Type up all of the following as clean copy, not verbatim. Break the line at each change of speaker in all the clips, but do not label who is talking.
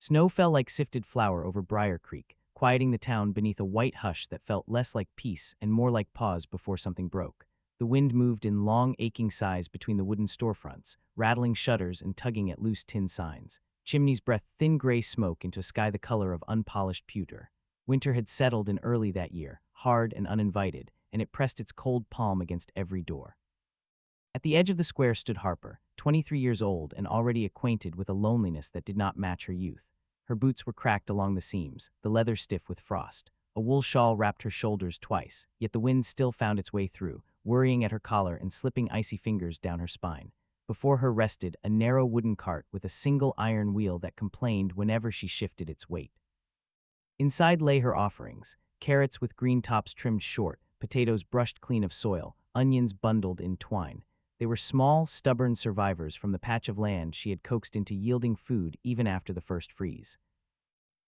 Snow fell like sifted flour over Briar Creek, quieting the town beneath a white hush that felt less like peace and more like pause before something broke. The wind moved in long, aching sighs between the wooden storefronts, rattling shutters and tugging at loose tin signs. Chimneys breathed thin gray smoke into a sky the color of unpolished pewter. Winter had settled in early that year, hard and uninvited, and it pressed its cold palm against every door. At the edge of the square stood Harper, 23 years old and already acquainted with a loneliness that did not match her youth. Her boots were cracked along the seams, the leather stiff with frost. A wool shawl wrapped her shoulders twice, yet the wind still found its way through, worrying at her collar and slipping icy fingers down her spine. Before her rested a narrow wooden cart with a single iron wheel that complained whenever she shifted its weight. Inside lay her offerings: carrots with green tops trimmed short, potatoes brushed clean of soil, onions bundled in twine. They were small, stubborn survivors from the patch of land she had coaxed into yielding food even after the first freeze.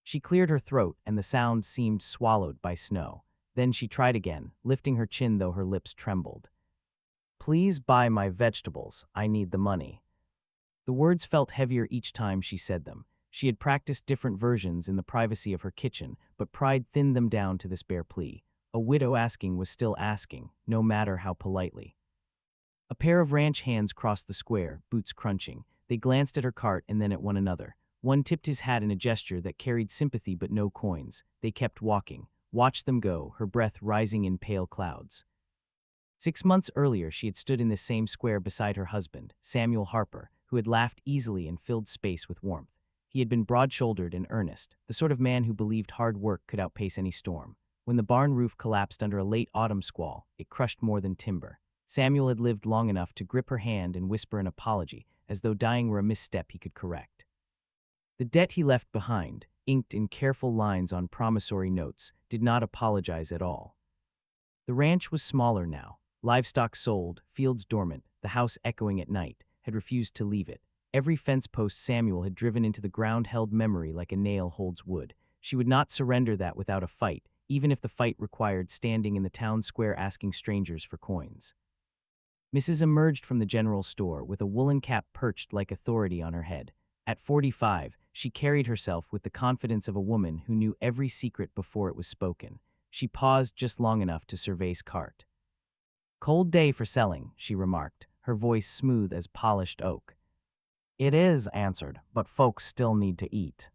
She cleared her throat, and the sound seemed swallowed by snow. Then she tried again, lifting her chin though her lips trembled. "Please buy my vegetables. I need the money." The words felt heavier each time she said them. She had practiced different versions in the privacy of her kitchen, but pride thinned them down to this bare plea. A widow asking was still asking, no matter how politely. A pair of ranch hands crossed the square, boots crunching. They glanced at her cart and then at one another. One tipped his hat in a gesture that carried sympathy but no coins. They kept walking, watched them go, her breath rising in pale clouds. 6 months earlier she had stood in this same square beside her husband, Samuel Harper, who had laughed easily and filled space with warmth. He had been broad-shouldered and earnest, the sort of man who believed hard work could outpace any storm. When the barn roof collapsed under a late autumn squall, it crushed more than timber. Samuel had lived long enough to grip her hand and whisper an apology, as though dying were a misstep he could correct. The debt he left behind, inked in careful lines on promissory notes, did not apologize at all. The ranch was smaller now. Livestock sold, fields dormant, the house echoing at night, had refused to leave it. Every fence post Samuel had driven into the ground held memory like a nail holds wood. She would not surrender that without a fight, even if the fight required standing in the town square asking strangers for coins. Mrs. emerged from the general store with a woolen cap perched like authority on her head. At 45, she carried herself with the confidence of a woman who knew every secret before it was spoken. She paused just long enough to survey's cart. "Cold day for selling," she remarked, her voice smooth as polished oak. "It is," answered, "but folks still need to eat."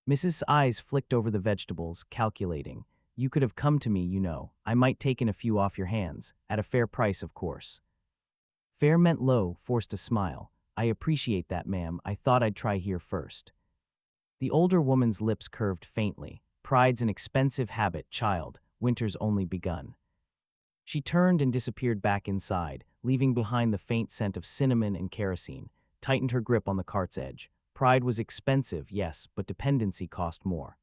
Mrs. eyes flicked over the vegetables, calculating. "You could have come to me, you know. I might taken a few off your hands, at a fair price, of course." Fair meant low, forced a smile. "I appreciate that, ma'am. I thought I'd try here first." The older woman's lips curved faintly. "Pride's an expensive habit, child. Winter's only begun." She turned and disappeared back inside, leaving behind the faint scent of cinnamon and kerosene, tightened her grip on the cart's edge. Pride was expensive, yes, but dependency cost more.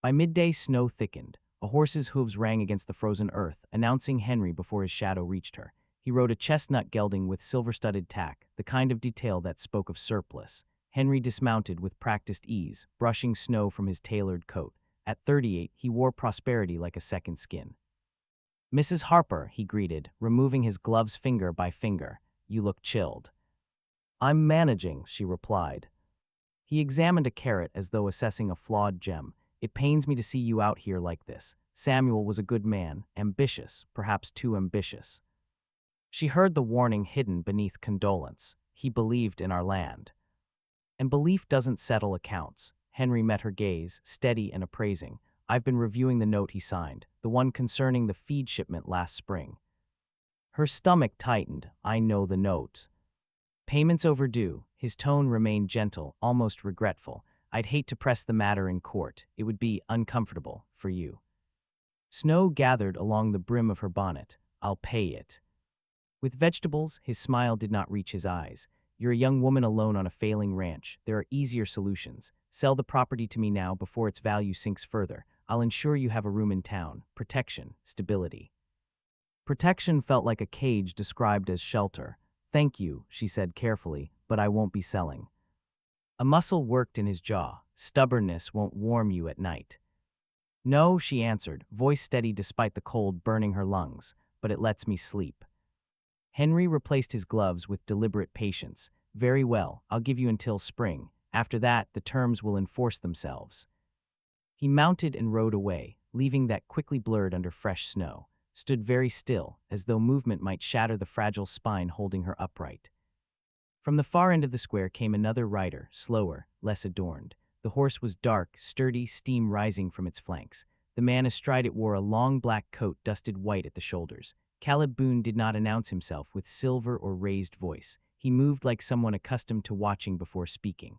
By midday, snow thickened. A horse's hooves rang against the frozen earth, announcing Henry before his shadow reached her. He rode a chestnut gelding with silver-studded tack, the kind of detail that spoke of surplus. Henry dismounted with practiced ease, brushing snow from his tailored coat. At 38, he wore prosperity like a second skin. "Mrs. Harper," he greeted, removing his gloves finger by finger. "You look chilled." "I'm managing," she replied. He examined a carrot as though assessing a flawed gem. "It pains me to see you out here like this. Samuel was a good man, ambitious, perhaps too ambitious." She heard the warning hidden beneath condolence. He believed in our land. "And belief doesn't settle accounts." Henry met her gaze, steady and appraising. "I've been reviewing the note he signed, the one concerning the feed shipment last spring." Her stomach tightened. "I know the note." "Payments overdue." His tone remained gentle, almost regretful. "I'd hate to press the matter in court. It would be uncomfortable for you." Snow gathered along the brim of her bonnet. "I'll pay it." With vegetables, his smile did not reach his eyes. "You're a young woman alone on a failing ranch. There are easier solutions. Sell the property to me now before its value sinks further. I'll ensure you have a room in town. Protection, stability." Protection felt like a cage described as shelter. "Thank you," she said carefully, "but I won't be selling." A muscle worked in his jaw. "Stubbornness won't warm you at night." "No," she answered, voice steady despite the cold burning her lungs, "but it lets me sleep." Henry replaced his gloves with deliberate patience. "Very well, I'll give you until spring. After that, the terms will enforce themselves. He mounted and rode away, leaving that quickly blurred under fresh snow, stood very still, as though movement might shatter the fragile spine holding her upright. From the far end of the square came another rider, slower, less adorned. The horse was dark, sturdy, steam rising from its flanks. The man astride it wore a long black coat dusted white at the shoulders. Caleb Boone did not announce himself with silver or raised voice. He moved like someone accustomed to watching before speaking.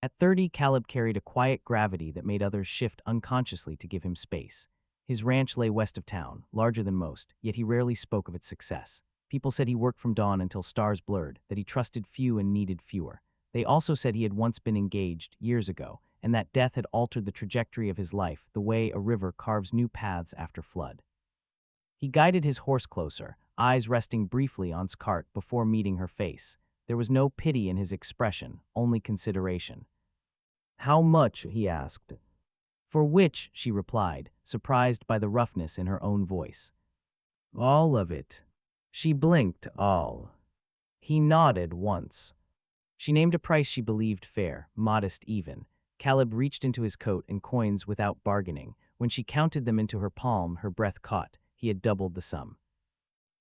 At 30, Caleb carried a quiet gravity that made others shift unconsciously to give him space. His ranch lay west of town, larger than most, yet he rarely spoke of its success. People said he worked from dawn until stars blurred, that he trusted few and needed fewer. They also said he had once been engaged, years ago, and that death had altered the trajectory of his life the way a river carves new paths after flood. He guided his horse closer, eyes resting briefly on Scar't before meeting her face. There was no pity in his expression, only consideration. "How much?" he asked. "For which?" she replied, surprised by the roughness in her own voice. "All of it." She blinked. "All." He nodded once. She named a price she believed fair, modest even. Caleb reached into his coat and coins without bargaining. When she counted them into her palm, her breath caught. He had doubled the sum.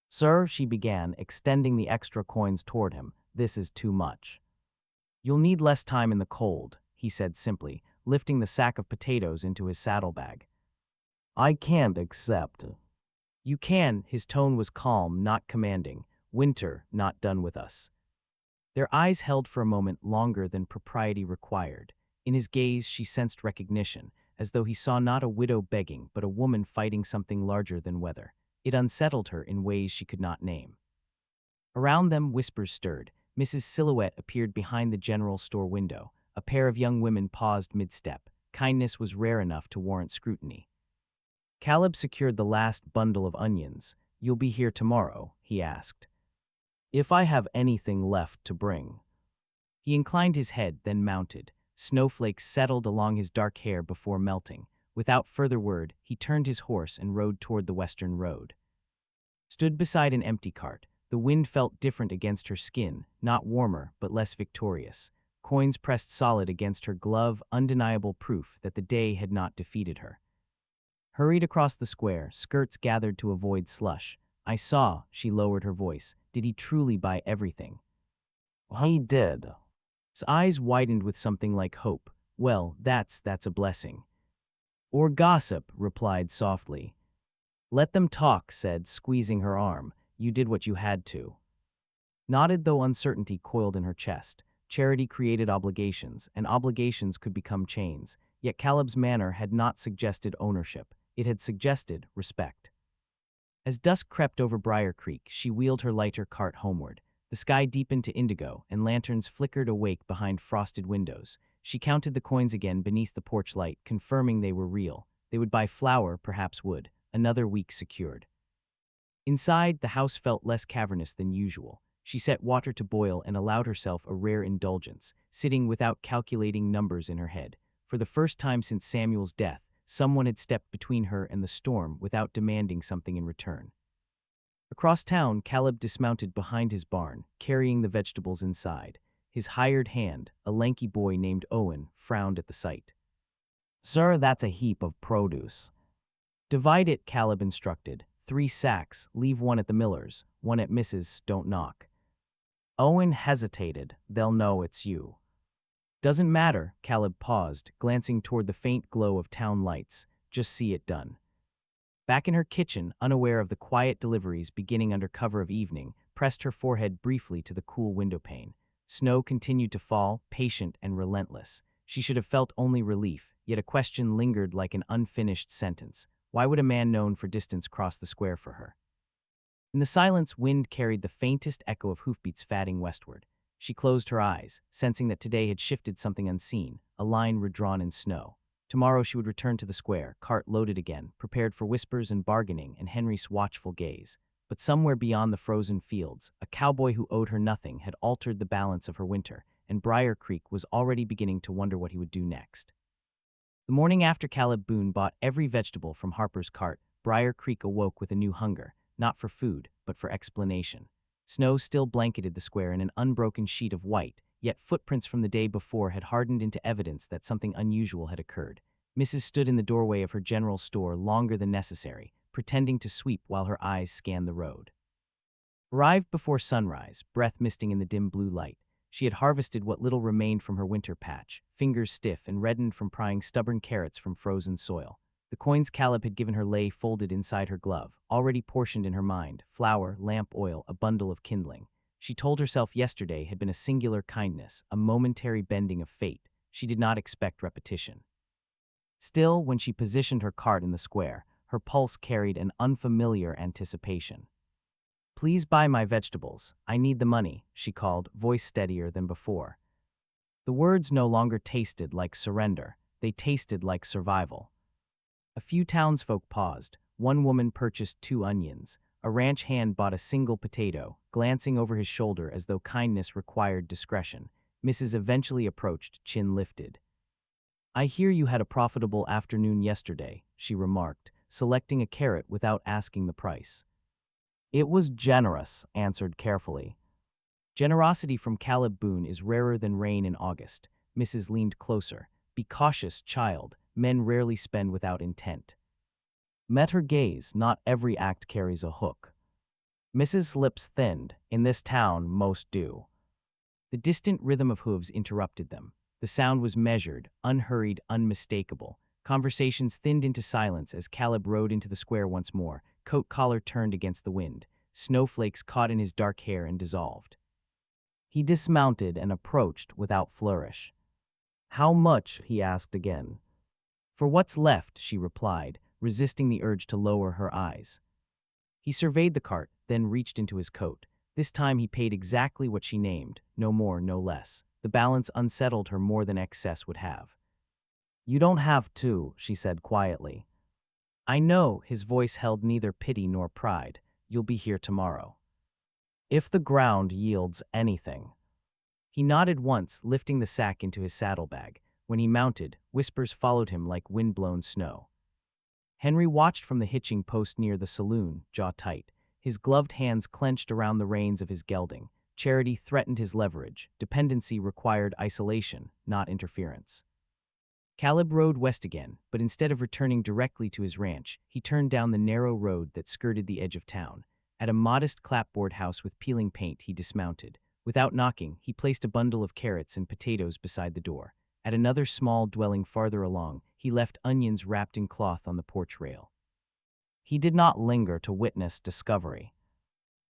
"Sir," she began, extending the extra coins toward him, "this is too much." "You'll need less time in the cold," he said simply, lifting the sack of potatoes into his saddlebag. "I can't accept." "You can." His tone was calm, not commanding. "Winter not done with us." Their eyes held for a moment longer than propriety required. In his gaze she sensed recognition, as though he saw not a widow begging but a woman fighting something larger than weather. It unsettled her in ways she could not name. Around them, whispers stirred. Mrs. Silhouette appeared behind the general store window. A pair of young women paused mid-step. Kindness was rare enough to warrant scrutiny. Caleb secured the last bundle of onions. "You'll be here tomorrow?" he asked. "If I have anything left to bring." He inclined his head, then mounted. Snowflakes settled along his dark hair before melting. Without further word, he turned his horse and rode toward the western road. Stood beside an empty cart. The wind felt different against her skin, not warmer, but less victorious. Coins pressed solid against her glove, undeniable proof that the day had not defeated her. Hurried across the square, skirts gathered to avoid slush. "I saw," she lowered her voice. "Did he truly buy everything?" "He did." His eyes widened with something like hope. "Well, that's a blessing." "Or gossip," replied softly. "Let them talk," said, squeezing her arm. "You did what you had to." Nodded, though uncertainty coiled in her chest. Charity created obligations, and obligations could become chains. Yet Caleb's manner had not suggested ownership. It had suggested respect. As dusk crept over Briar Creek, she wheeled her lighter cart homeward. The sky deepened to indigo, and lanterns flickered awake behind frosted windows. She counted the coins again beneath the porch light, confirming they were real. They would buy flour, perhaps wood. Another week secured. Inside, the house felt less cavernous than usual. She set water to boil and allowed herself a rare indulgence, sitting without calculating numbers in her head. For the first time since Samuel's death, someone had stepped between her and the storm without demanding something in return. Across town, Caleb dismounted behind his barn, carrying the vegetables inside. His hired hand, a lanky boy named Owen, frowned at the sight. "Sir, that's a heap of produce." "Divide it," Caleb instructed. 3 sacks, leave one at the miller's, one at Mrs. Don't knock." Owen hesitated. "They'll know it's you." "Doesn't matter." Caleb paused, glancing toward the faint glow of town lights. "Just see it done." Back in her kitchen, unaware of the quiet deliveries beginning under cover of evening, pressed her forehead briefly to the cool windowpane. Snow continued to fall, patient and relentless. She should have felt only relief, yet a question lingered like an unfinished sentence. Why would a man known for distance cross the square for her? In the silence, wind carried the faintest echo of hoofbeats fading westward. She closed her eyes, sensing that today had shifted something unseen, a line redrawn in snow. Tomorrow she would return to the square, cart loaded again, prepared for whispers and bargaining and Henry's watchful gaze. But somewhere beyond the frozen fields, a cowboy who owed her nothing had altered the balance of her winter, and Briar Creek was already beginning to wonder what he would do next. The morning after Caleb Boone bought every vegetable from Harper's cart, Briar Creek awoke with a new hunger, not for food, but for explanation. Snow still blanketed the square in an unbroken sheet of white, yet footprints from the day before had hardened into evidence that something unusual had occurred. Mrs. stood in the doorway of her general store longer than necessary, pretending to sweep while her eyes scanned the road. Arrived before sunrise, breath misting in the dim blue light, she had harvested what little remained from her winter patch, fingers stiff and reddened from prying stubborn carrots from frozen soil. The coins Caleb had given her lay folded inside her glove, already portioned in her mind: flour, lamp oil, a bundle of kindling. She told herself yesterday had been a singular kindness, a momentary bending of fate. She did not expect repetition. Still, when she positioned her cart in the square, her pulse carried an unfamiliar anticipation. "Please buy my vegetables. I need the money," she called, voice steadier than before. The words no longer tasted like surrender. They tasted like survival. A few townsfolk paused. One woman purchased 2 onions. A ranch hand bought a single potato, glancing over his shoulder as though kindness required discretion. Mrs. eventually approached, chin lifted. "I hear you had a profitable afternoon yesterday," she remarked, selecting a carrot without asking the price. "It was generous," answered carefully. "Generosity from Caleb Boone is rarer than rain in August." Mrs. leaned closer. "Be cautious, child. Men rarely spend without intent." Met her gaze. Not every act carries a hook. Mrs. lips thinned. "In this town, most do." The distant rhythm of hooves interrupted them. The sound was measured, unhurried, unmistakable. Conversations thinned into silence as Caleb rode into the square once more, coat collar turned against the wind. Snowflakes caught in his dark hair and dissolved. He dismounted and approached without flourish. "How much?" he asked again. "For what's left," she replied, resisting the urge to lower her eyes. He surveyed the cart, then reached into his coat. This time he paid exactly what she named, no more, no less. The balance unsettled her more than excess would have. "You don't have to," she said quietly. "I know," his voice held neither pity nor pride. "You'll be here tomorrow. If the ground yields anything." He nodded once, lifting the sack into his saddlebag. When he mounted, whispers followed him like wind-blown snow. Henry watched from the hitching post near the saloon, jaw tight. His gloved hands clenched around the reins of his gelding. Charity threatened his leverage. Dependency required isolation, not interference. Caleb rode west again, but instead of returning directly to his ranch, he turned down the narrow road that skirted the edge of town. At a modest clapboard house with peeling paint, he dismounted. Without knocking, he placed a bundle of carrots and potatoes beside the door. At another small dwelling farther along, he left onions wrapped in cloth on the porch rail. He did not linger to witness discovery.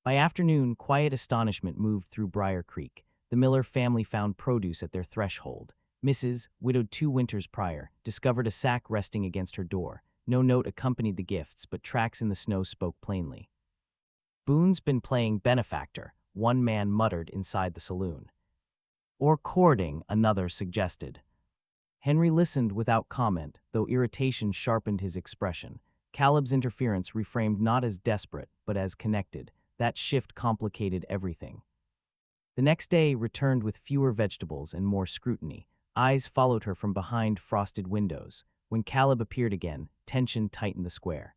By afternoon, quiet astonishment moved through Briar Creek. The Miller family found produce at their threshold. Mrs., widowed 2 winters prior, discovered a sack resting against her door. No note accompanied the gifts, but tracks in the snow spoke plainly. "Boone's been playing benefactor," one man muttered inside the saloon. "Or courting," another suggested. Henry listened without comment, though irritation sharpened his expression. Caleb's interference reframed not as desperate, but as connected. That shift complicated everything. The next day returned with fewer vegetables and more scrutiny. Eyes followed her from behind frosted windows. When Caleb appeared again, tension tightened the square.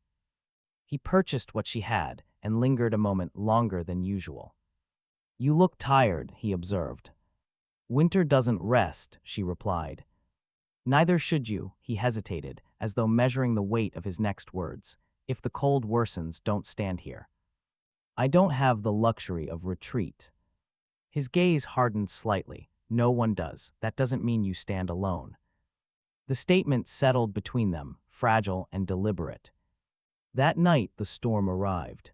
He purchased what she had and lingered a moment longer than usual. "You look tired," he observed. "Winter doesn't rest," she replied. "Neither should you," he hesitated, as though measuring the weight of his next words. "If the cold worsens, don't stand here." "I don't have the luxury of retreat." His gaze hardened slightly. "No one does. That doesn't mean you stand alone." The statement settled between them, fragile and deliberate. That night the storm arrived.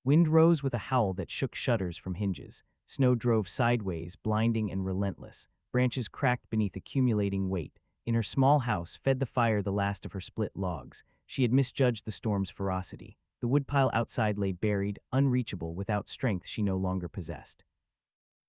Wind rose with a howl that shook shutters from hinges. Snow drove sideways, blinding and relentless. Branches cracked beneath accumulating weight. In her small house fed the fire the last of her split logs. She had misjudged the storm's ferocity. The woodpile outside lay buried, unreachable, without strength she no longer possessed.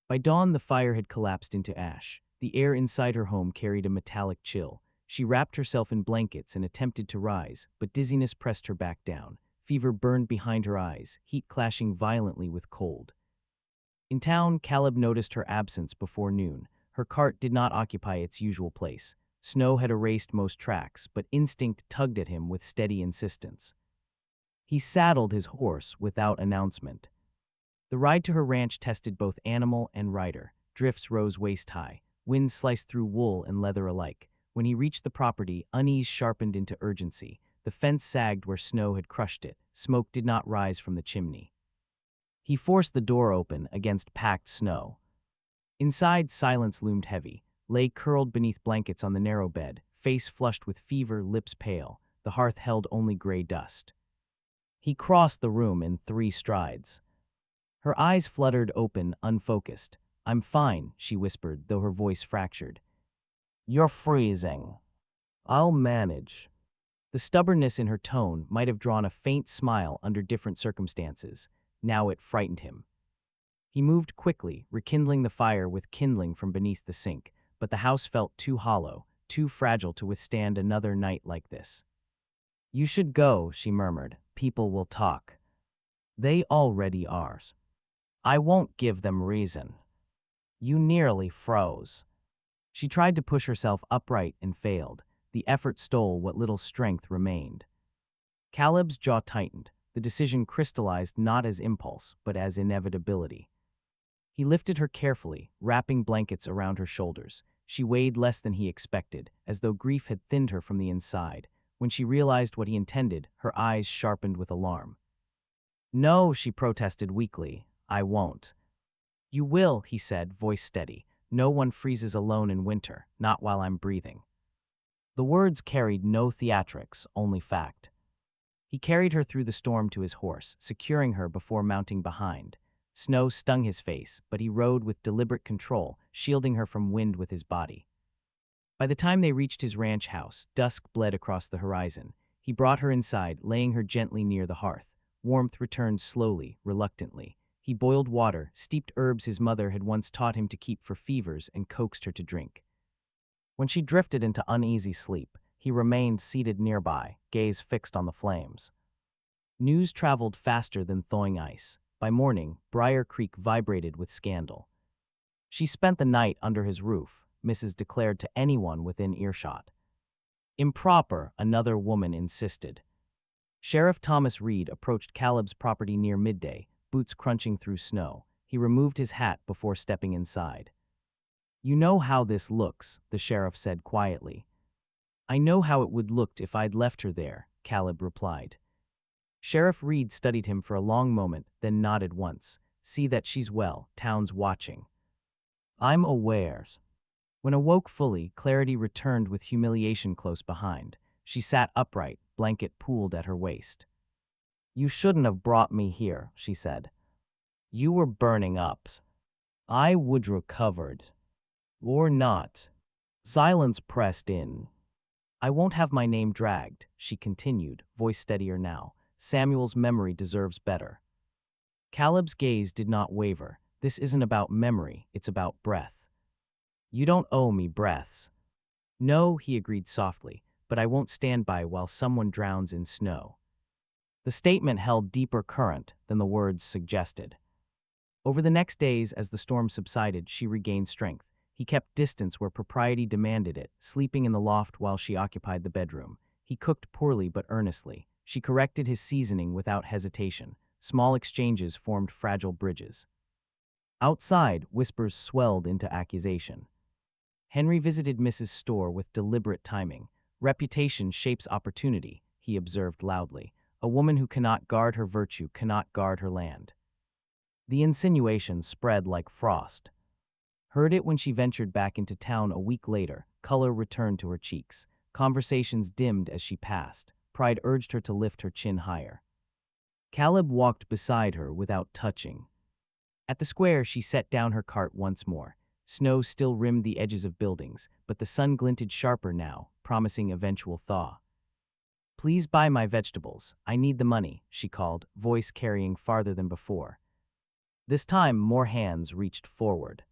By dawn the fire had collapsed into ash. The air inside her home carried a metallic chill. She wrapped herself in blankets and attempted to rise, but dizziness pressed her back down. Fever burned behind her eyes, heat clashing violently with cold. In town, Caleb noticed her absence before noon. Her cart did not occupy its usual place. Snow had erased most tracks, but instinct tugged at him with steady insistence. He saddled his horse without announcement. The ride to her ranch tested both animal and rider. drifts rose waist-high. Wind sliced through wool and leather alike. When he reached the property, unease sharpened into urgency. The fence sagged where snow had crushed it. Smoke did not rise from the chimney. He forced the door open against packed snow. Inside, silence loomed heavy. Lay curled beneath blankets on the narrow bed, face flushed with fever, lips pale. The hearth held only gray dust. He crossed the room in 3 strides. Her eyes fluttered open, unfocused. "I'm fine," she whispered, though her voice fractured. "You're freezing. I'll manage." The stubbornness in her tone might have drawn a faint smile under different circumstances. Now it frightened him. He moved quickly, rekindling the fire with kindling from beneath the sink, but the house felt too hollow, too fragile to withstand another night like this. "You should go," she murmured. "People will talk." "They already are. I won't give them reason." "You nearly froze." She tried to push herself upright and failed. The effort stole what little strength remained. Caleb's jaw tightened. The decision crystallized not as impulse, but as inevitability. He lifted her carefully, wrapping blankets around her shoulders. She weighed less than he expected, as though grief had thinned her from the inside. When she realized what he intended, her eyes sharpened with alarm. "No," she protested weakly. "I won't." "You will," he said, voice steady. "No one freezes alone in winter, not while I'm breathing." The words carried no theatrics, only fact. He carried her through the storm to his horse, securing her before mounting behind. Snow stung his face, but he rode with deliberate control, shielding her from wind with his body. By the time they reached his ranch house, dusk bled across the horizon. He brought her inside, laying her gently near the hearth. Warmth returned slowly, reluctantly. He boiled water, steeped herbs his mother had once taught him to keep for fevers, and coaxed her to drink. When she drifted into uneasy sleep, he remained seated nearby, gaze fixed on the flames. News traveled faster than thawing ice. By morning, Briar Creek vibrated with scandal. "She spent the night under his roof," Mrs. declared to anyone within earshot. "Improper," another woman insisted. Sheriff Thomas Reed approached Caleb's property near midday, boots crunching through snow. He removed his hat before stepping inside. "You know how this looks," the sheriff said quietly. "I know how it would look if I'd left her there," Caleb replied. Sheriff Reed studied him for a long moment, then nodded once. "See that she's well, town's watching." "I'm aware." When awoke fully, clarity returned with humiliation close behind. She sat upright, blanket pooled at her waist. "You shouldn't have brought me here," she said. "You were burning up. I would recovered. Or not." Silence pressed in. "I won't have my name dragged," she continued, voice steadier now. "Samuel's memory deserves better." Caleb's gaze did not waver. "This isn't about memory, it's about breath." "You don't owe me breaths." "No," he agreed softly, "but I won't stand by while someone drowns in snow." The statement held deeper current than the words suggested. Over the next days, as the storm subsided, she regained strength. He kept distance where propriety demanded it, sleeping in the loft while she occupied the bedroom. He cooked poorly but earnestly. She corrected his seasoning without hesitation. Small exchanges formed fragile bridges. Outside, whispers swelled into accusation. Henry visited Mrs. Storr with deliberate timing. "Reputation shapes opportunity," he observed loudly. "A woman who cannot guard her virtue cannot guard her land." The insinuation spread like frost. Heard it when she ventured back into town a week later. Color returned to her cheeks. Conversations dimmed as she passed. Pride urged her to lift her chin higher. Caleb walked beside her without touching. At the square, she set down her cart once more. Snow still rimmed the edges of buildings, but the sun glinted sharper now, promising eventual thaw. "Please buy my vegetables. I need the money," she called, voice carrying farther than before. This time, more hands reached forward.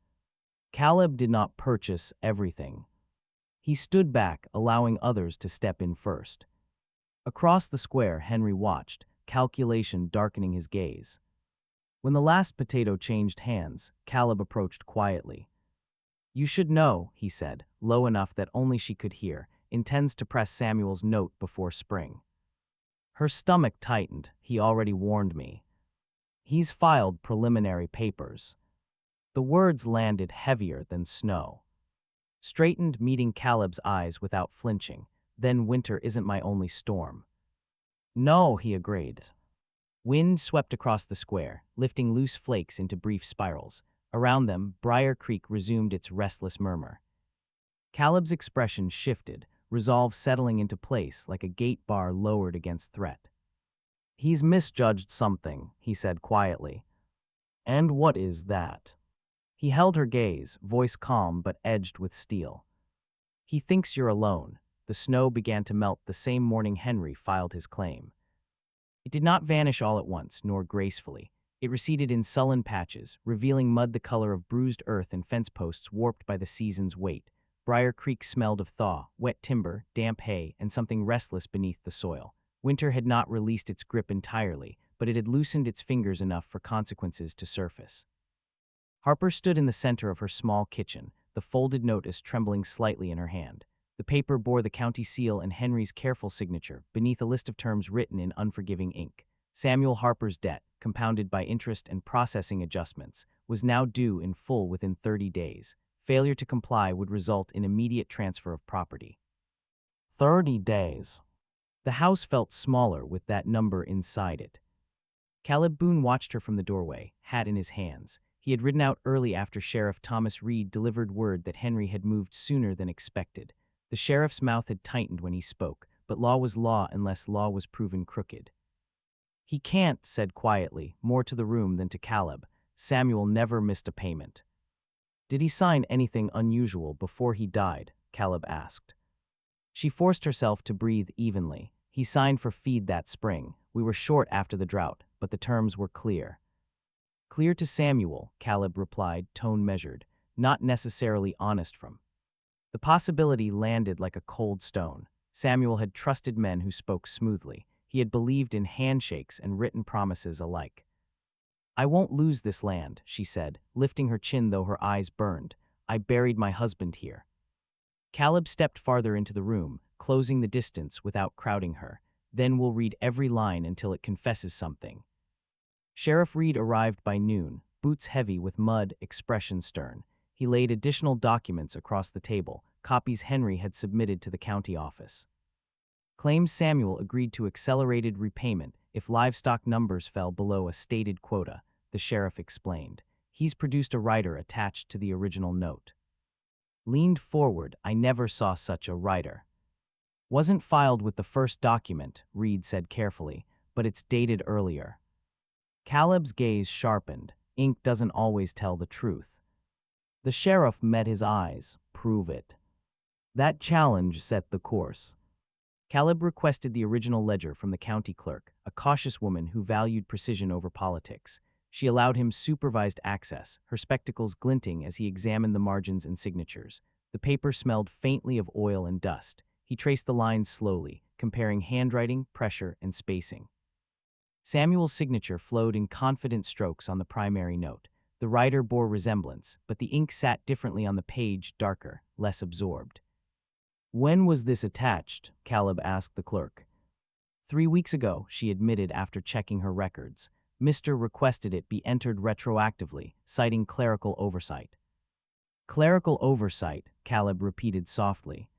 Caleb did not purchase everything. He stood back, allowing others to step in first. Across the square, Henry watched, calculation darkening his gaze. When the last potato changed hands, Caleb approached quietly. "You should know," he said, low enough that only she could hear, "intends to press Samuel's note before spring." Her stomach tightened. "He already warned me. He's filed preliminary papers." The words landed heavier than snow. Straightened, meeting Caleb's eyes without flinching. Then winter isn't my only storm. No, he agreed. Wind swept across the square, lifting loose flakes into brief spirals. Around them, Briar Creek resumed its restless murmur. Caleb's expression shifted, resolve settling into place like a gate bar lowered against threat. He's misjudged something, he said quietly. And what is that? He held her gaze, voice calm but edged with steel. He thinks you're alone. The snow began to melt the same morning Henry filed his claim. It did not vanish all at once, nor gracefully. It receded in sullen patches, revealing mud the color of bruised earth and fence posts warped by the season's weight. Briar Creek smelled of thaw, wet timber, damp hay, and something restless beneath the soil. Winter had not released its grip entirely, but it had loosened its fingers enough for consequences to surface. Harper stood in the center of her small kitchen, the folded notice trembling slightly in her hand. The paper bore the county seal and Henry's careful signature, beneath a list of terms written in unforgiving ink. Samuel Harper's debt, compounded by interest and processing adjustments, was now due in full within 30 days. Failure to comply would result in immediate transfer of property. 30 days. The house felt smaller with that number inside it. Caleb Boone watched her from the doorway, hat in his hands. He had ridden out early after Sheriff Thomas Reed delivered word that Henry had moved sooner than expected. The sheriff's mouth had tightened when he spoke, but law was law unless law was proven crooked. He can't, said quietly, more to the room than to Caleb. Samuel never missed a payment. Did he sign anything unusual before he died? Caleb asked. She forced herself to breathe evenly. He signed for feed that spring. We were short after the drought, but the terms were clear. Clear to Samuel, Caleb replied, tone measured, not necessarily honest from. The possibility landed like a cold stone. Samuel had trusted men who spoke smoothly. He had believed in handshakes and written promises alike. I won't lose this land, she said, lifting her chin though her eyes burned. I buried my husband here. Caleb stepped farther into the room, closing the distance without crowding her. Then we'll read every line until it confesses something. Sheriff Reed arrived by noon, boots heavy with mud, expression stern. He laid additional documents across the table, copies Henry had submitted to the county office. Claims Samuel agreed to accelerated repayment if livestock numbers fell below a stated quota, the sheriff explained. He's produced a rider attached to the original note. Leaned forward, I never saw such a rider. Wasn't filed with the first document, Reed said carefully, but it's dated earlier. Caleb's gaze sharpened. Ink doesn't always tell the truth. The sheriff met his eyes. Prove it. That challenge set the course. Caleb requested the original ledger from the county clerk, a cautious woman who valued precision over politics. She allowed him supervised access, her spectacles glinting as he examined the margins and signatures. The paper smelled faintly of oil and dust. He traced the lines slowly, comparing handwriting, pressure, and spacing. Samuel's signature flowed in confident strokes on the primary note. The writer bore resemblance, but the ink sat differently on the page, darker, less absorbed. When was this attached? Caleb asked the clerk. 3 weeks ago, she admitted after checking her records. Mr. requested it be entered retroactively, citing clerical oversight. Clerical oversight, Caleb repeated softly.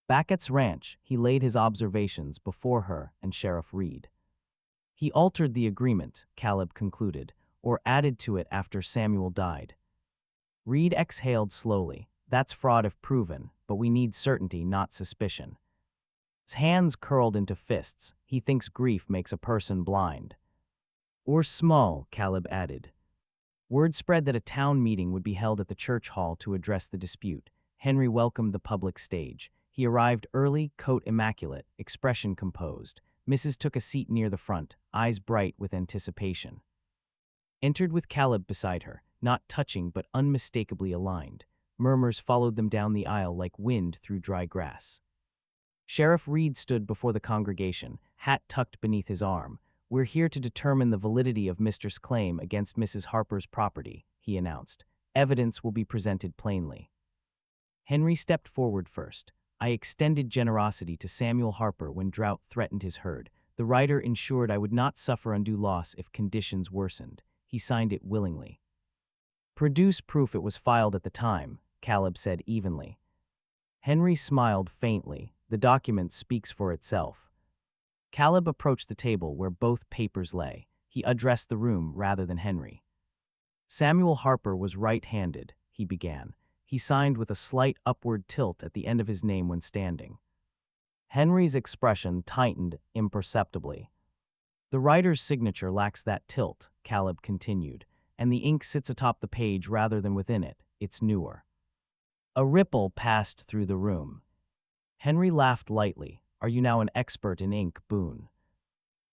Backett's ranch, he laid his observations before her and Sheriff Reed. He altered the agreement, Caleb concluded, or added to it after Samuel died. Reed exhaled slowly. That's fraud if proven, but we need certainty, not suspicion. His hands curled into fists. He thinks grief makes a person blind. Or small, Caleb added. Word spread that a town meeting would be held at the church hall to address the dispute. Henry welcomed the public stage. He arrived early, coat immaculate, expression composed. Mrs. took a seat near the front, eyes bright with anticipation. Entered with Caleb beside her, not touching but unmistakably aligned. Murmurs followed them down the aisle like wind through dry grass. Sheriff Reed stood before the congregation, hat tucked beneath his arm. We're here to determine the validity of Mr.'s claim against Mrs. Harper's property, he announced. Evidence will be presented plainly. Henry stepped forward first. I extended generosity to Samuel Harper when drought threatened his herd. The writer ensured I would not suffer undue loss if conditions worsened. He signed it willingly. Produce proof it was filed at the time, Caleb said evenly. Henry smiled faintly. The document speaks for itself. Caleb approached the table where both papers lay. He addressed the room rather than Henry. Samuel Harper was right-handed, he began. He signed with a slight upward tilt at the end of his name when standing. Henry's expression tightened imperceptibly. The writer's signature lacks that tilt, Caleb continued, and the ink sits atop the page rather than within it. It's newer. A ripple passed through the room. Henry laughed lightly. Are you now an expert in ink, Boone?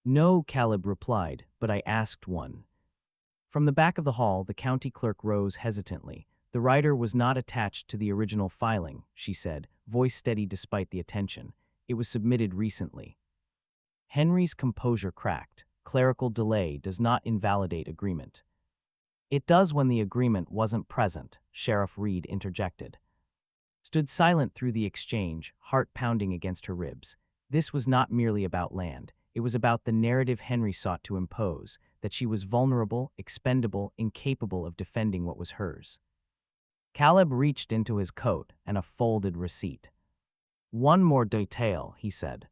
No, Caleb replied, but I asked one. From the back of the hall, the county clerk rose hesitantly. The writer was not attached to the original filing, she said, voice steady despite the attention. It was submitted recently. Henry's composure cracked. Clerical delay does not invalidate agreement. It does when the agreement wasn't present, Sheriff Reed interjected. Stood silent through the exchange, heart pounding against her ribs. This was not merely about land. It was about the narrative Henry sought to impose, that she was vulnerable, expendable, incapable of defending what was hers. Caleb reached into his coat and a folded receipt. One more detail, he said.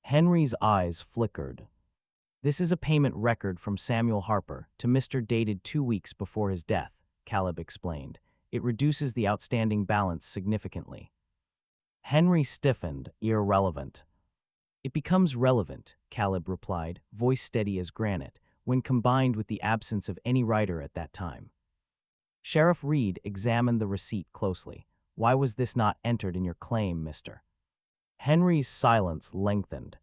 Henry's eyes flickered. This is a payment record from Samuel Harper to Mr. dated 2 weeks before his death, Caleb explained. It reduces the outstanding balance significantly. Henry stiffened, irrelevant. It becomes relevant, Caleb replied, voice steady as granite, when combined with the absence of any writer at that time. Sheriff Reed examined the receipt closely. Why was this not entered in your claim, mister? Henry's silence lengthened.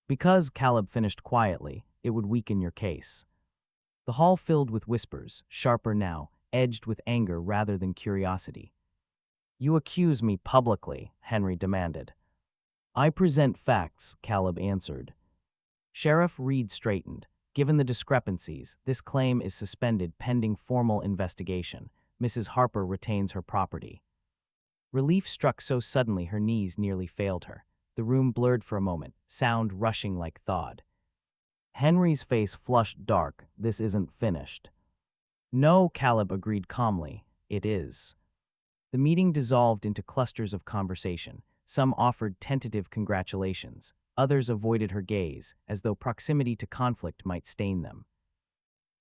Because, Caleb finished quietly, it would weaken your case. The hall filled with whispers, sharper now, edged with anger rather than curiosity. You accuse me publicly, Henry demanded. I present facts, Caleb answered. Sheriff Reed straightened. Given the discrepancies, this claim is suspended pending formal investigation. Mrs. Harper retains her property. Relief struck so suddenly her knees nearly failed her. The room blurred for a moment, sound rushing like thawed. Henry's face flushed dark. This isn't finished. No, Caleb agreed calmly. It is. The meeting dissolved into clusters of conversation. Some offered tentative congratulations. Others avoided her gaze, as though proximity to conflict might stain them.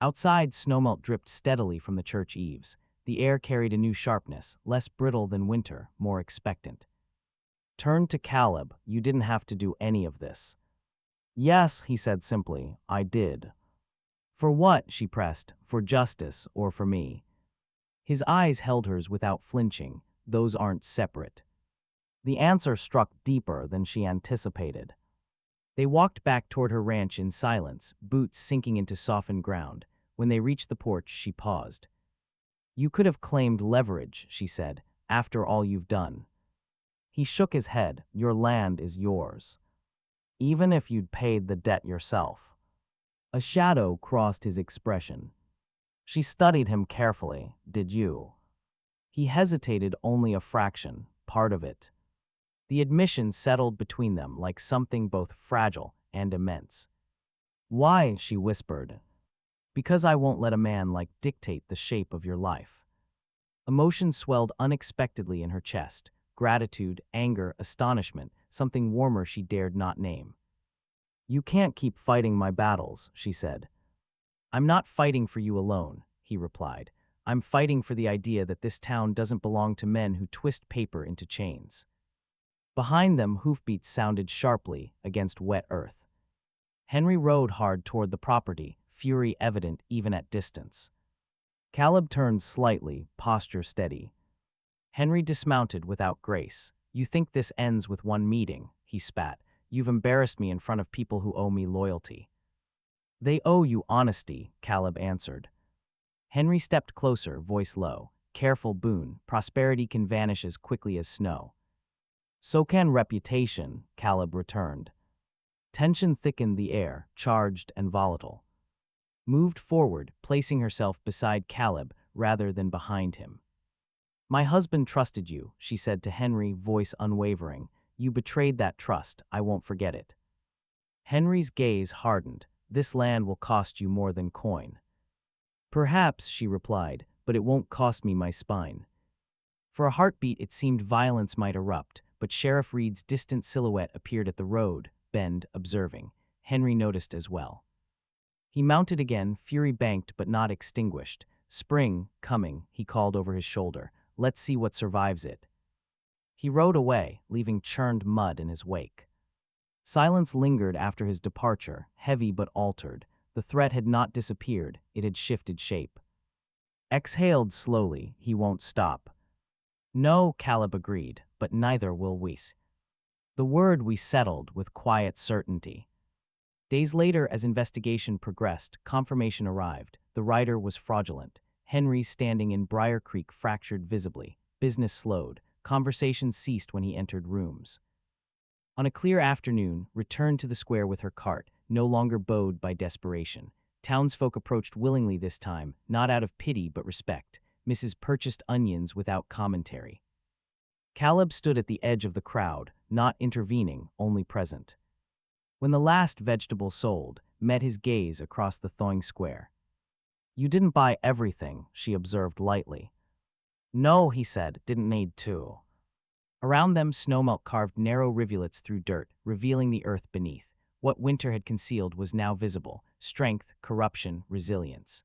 Outside, snowmelt dripped steadily from the church eaves. The air carried a new sharpness, less brittle than winter, more expectant. Turned to Caleb. You didn't have to do any of this. Yes, he said simply, I did. For what, she pressed, for justice or for me? His eyes held hers without flinching. Those aren't separate. The answer struck deeper than she anticipated. They walked back toward her ranch in silence, boots sinking into softened ground. When they reached the porch, she paused. You could have claimed leverage, she said, after all you've done. He shook his head. Your land is yours. Even if you'd paid the debt yourself. A shadow crossed his expression. She studied him carefully. Did you? He hesitated only a fraction, part of it. The admission settled between them like something both fragile and immense. Why, she whispered. Because I won't let a man like dictate the shape of your life. Emotion swelled unexpectedly in her chest. Gratitude, anger, astonishment, something warmer she dared not name. You can't keep fighting my battles, she said. I'm not fighting for you alone, he replied. I'm fighting for the idea that this town doesn't belong to men who twist paper into chains. Behind them, hoofbeats sounded sharply against wet earth. Henry rode hard toward the property, fury evident even at distance. Caleb turned slightly, posture steady. Henry dismounted without grace. You think this ends with one meeting, he spat. You've embarrassed me in front of people who owe me loyalty. They owe you honesty, Caleb answered. Henry stepped closer, voice low. Careful, Boone. Prosperity can vanish as quickly as snow. So can reputation, Caleb returned. Tension thickened the air, charged and volatile. Moved forward, placing herself beside Caleb rather than behind him. My husband trusted you, she said to Henry, voice unwavering. You betrayed that trust. I won't forget it. Henry's gaze hardened. This land will cost you more than coin. Perhaps, she replied, but it won't cost me my spine. For a heartbeat, it seemed violence might erupt, but Sheriff Reed's distant silhouette appeared at the road bend, observing. Henry noticed as well. He mounted again, fury banked but not extinguished. "Spring, coming," he called over his shoulder. "Let's see what survives it." He rode away, leaving churned mud in his wake. Silence lingered after his departure, heavy but altered. The threat had not disappeared, it had shifted shape. Exhaled slowly, "He won't stop." "No," Caleb agreed, "but neither will we." The word we settled with quiet certainty. Days later, as investigation progressed, confirmation arrived. The rider was fraudulent. Henry's standing in Briar Creek fractured visibly. Business slowed. Conversation ceased when he entered rooms. On a clear afternoon, returned to the square with her cart, no longer bowed by desperation. Townsfolk approached willingly this time, not out of pity but respect. Mrs. purchased onions without commentary. Caleb stood at the edge of the crowd, not intervening, only present. When the last vegetable sold, met his gaze across the thawing square. "You didn't buy everything," she observed lightly. "No," he said, "didn't need to." Around them, snowmelt carved narrow rivulets through dirt, revealing the earth beneath. What winter had concealed was now visible: strength, corruption, resilience.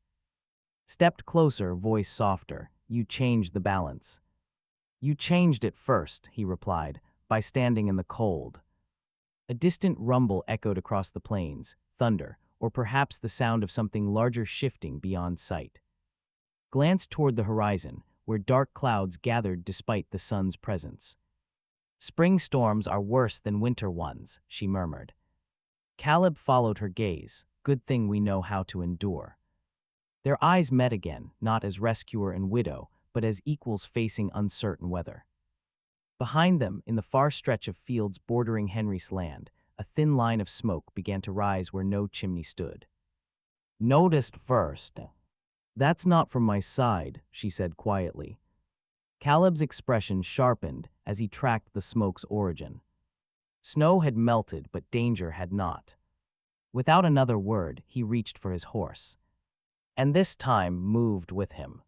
Stepped closer, voice softer. "You changed the balance." "You changed it first," he replied, "by standing in the cold." A distant rumble echoed across the plains, thunder, or perhaps the sound of something larger shifting beyond sight. Glanced toward the horizon, where dark clouds gathered despite the sun's presence. "Spring storms are worse than winter ones," she murmured. Caleb followed her gaze. "Good thing we know how to endure." Their eyes met again, not as rescuer and widow, but as equals facing uncertain weather. Behind them, in the far stretch of fields bordering Henry's land, a thin line of smoke began to rise where no chimney stood. "Noticed first." "That's not from my side," she said quietly. Caleb's expression sharpened as he tracked the smoke's origin. Snow had melted, but danger had not. Without another word, he reached for his horse. And this time moved with him.